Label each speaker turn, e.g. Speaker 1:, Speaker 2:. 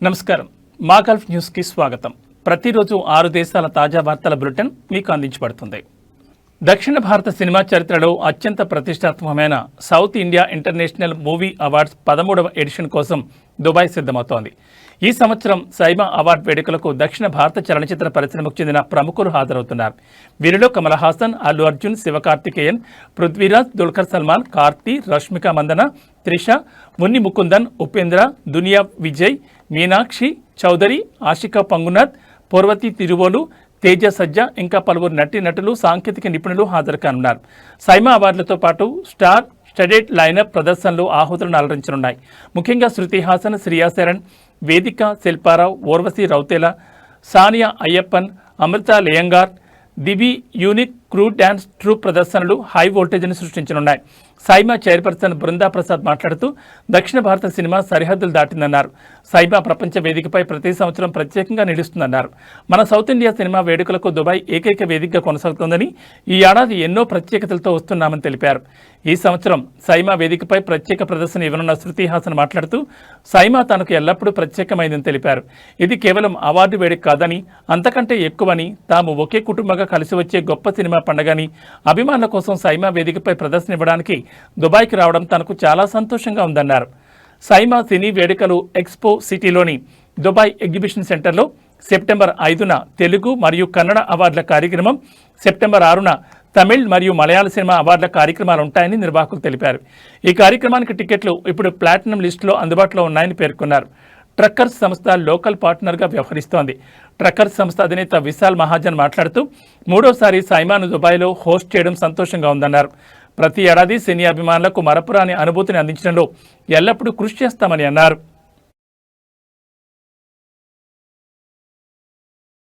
Speaker 1: నమస్కారం. మా గల్ఫ్ న్యూస్కి స్వాగతం. ప్రతిరోజు 6 దేశాల తాజా వార్తల బులెటిన్ మీకు అందించబడుతుంది. దక్షిణ భారత సినిమా చరిత్రలో అత్యంత ప్రతిష్టాత్మకమైన South India International Movie Awards 13వ ఎడిషన్ కోసం దుబాయ్ సిద్ధమవుతోంది. ఈ సంవత్సరం సైమా అవార్డు వేడుకలకు దక్షిణ భారత చలనచిత్ర పరిశ్రమకు చెందిన ప్రముఖులు హాజరవుతున్నారు. వీరిలో కమల్ హాసన్, అల్లు అర్జున్, శివకార్తికేయన్, పృథ్వీరాజ్, దుల్కర్ సల్మాన్, కార్తీ, రష్మిక మందన, త్రిష, మున్ని ముకుందన్, ఉపేంద్ర, దునియా విజయ్, మీనాక్షి చౌదరి, ఆషికా పంగునాథ్, పూర్వతి తిరువోలు, తేజ సజ్జ ఇంకా పలువురు నటీనటులు, సాంకేతిక నిపుణులు హాజరు కానున్నారు. సైమా అవార్డులతో పాటు స్టార్ స్టడెడ్ లైనప్ ప్రదర్శనలు ఆహుతులను అలరించనున్నాయి. ముఖ్యంగా శృతి హాసన్, శ్రియా శరణ్, వేదిక, శిల్పారావు, ఓర్వశి రౌతేలా, సానియా అయ్యప్పన్, అమృత లేయంగార్, దివి యూనిక్ క్రూ డ్యాన్స్ ట్రూప్ ప్రదర్శనలు హై వోల్టేజ్ను సృష్టించనున్నాయి. సైమా చైర్పర్సన్ బృందా ప్రసాద్ మాట్లాడుతూ దక్షిణ భారత సినిమా సరిహద్దులు దాటిందన్నారు. సైమా ప్రపంచ వేదికపై ప్రతి సంవత్సరం ప్రత్యేకంగా నిలుస్తుందన్నారు. మన సౌత్ ఇండియా సినిమా వేడుకలకు దుబాయ్ ఏకైక వేదికగా కొనసాగుతోందని, ఈ ఏడాది ఎన్నో ప్రత్యేకతలతో వస్తున్నామని తెలిపారు. ఈ సంవత్సరం సైమా వేదికపై ప్రత్యేక ప్రదర్శన ఇవ్వనున్న శృతి హాసన్ మాట్లాడుతూ సైమా తనకు ఎల్లప్పుడూ ప్రత్యేకమైందని తెలిపారు. ఇది కేవలం అవార్డు వేడుక కాదని, అంతకంటే ఎక్కువని, తాము ఒకే కుటుంబంగా కలిసి వచ్చే గొప్ప సినిమా పండగని, అభిమానుల కోసం సైమా వేదికపై ప్రదర్శన ఇవ్వడానికి దుబాయ్కి రావడం తనకు చాలా సంతోషంగా ఉందన్నారు. సైమా సినీ వేడుకలు ఎక్స్పో సిటీలోని దుబాయ్ ఎగ్జిబిషన్ సెంటర్లో సెప్టెంబర్ 5న తెలుగు మరియు కన్నడ అవార్డుల కార్యక్రమం, సెప్టెంబర్ 6న తమిళ్ మరియు మలయాళ సినిమా అవార్డుల కార్యక్రమాలు ఉంటాయని నిర్వాహకులు తెలిపారు. ఈ కార్యక్రమానికి టికెట్లు ఇప్పుడు ప్లాటినం లిస్టులో అందుబాటులో ఉన్నాయని పేర్కొన్నారు. ట్రక్కర్స్ సంస్థ లోకల్ పార్ట్నర్గా వ్యవహరిస్తోంది. ట్రక్కర్స్ సంస్థ అధినేత విశాల్ మహాజన్ మాట్లాడుతూ మూడోసారి సైమాను దుబాయ్లో హోస్ట్ చేయడం సంతోషంగా ఉందన్నారు. ప్రతి ఏడాది సినీ అభిమానులకు మరపురాని అనుభూతిని అందించడంలో ఎల్లప్పుడూ కృషి చేస్తామని అన్నారు.